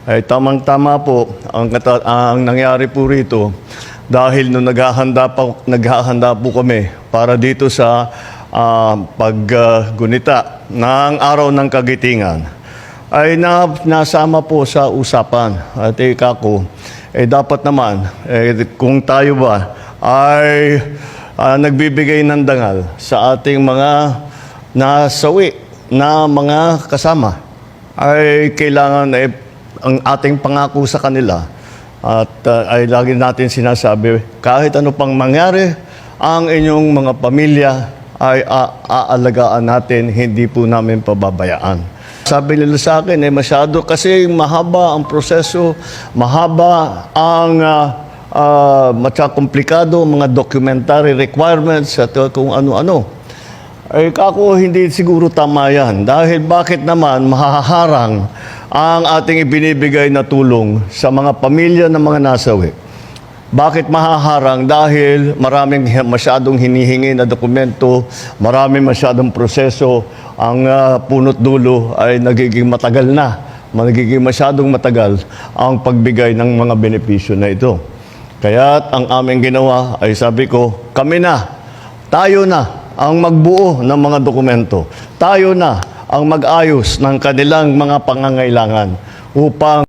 Ay tamang-tama po ang nangyari po rito dahil nung naghahanda po kami para dito sa paggunita ng Araw ng Kagitingan ay nasama po sa usapan. At ko, dapat naman kung tayo ba ay nagbibigay ng dangal sa ating mga nasawi na mga kasama, ay kailangan ang ating pangako sa kanila at ay lagi natin sinasabi, kahit ano pang mangyari, ang inyong mga pamilya ay aalagaan natin, hindi po namin pababayaan. Sabi nila sa akin, masyado kasi mahaba ang proseso, mahaba ang komplikado, mga documentary requirements at kung ano-ano. Ay kako, hindi siguro tama yan. Dahil bakit naman mahaharang ang ating ibinibigay na tulong sa mga pamilya ng mga nasawi? Bakit mahaharang? Dahil masyadong hinihingi na dokumento, masyadong proseso, ang punot dulo ay nagiging matagal na. Nagiging masyadong matagal ang pagbigay ng mga benepisyo na ito. Kaya't ang aming ginawa ay sabi ko, kami na, tayo na ang magbuo ng mga dokumento. Tayo na ang mag-ayos ng kanilang mga pangangailangan upang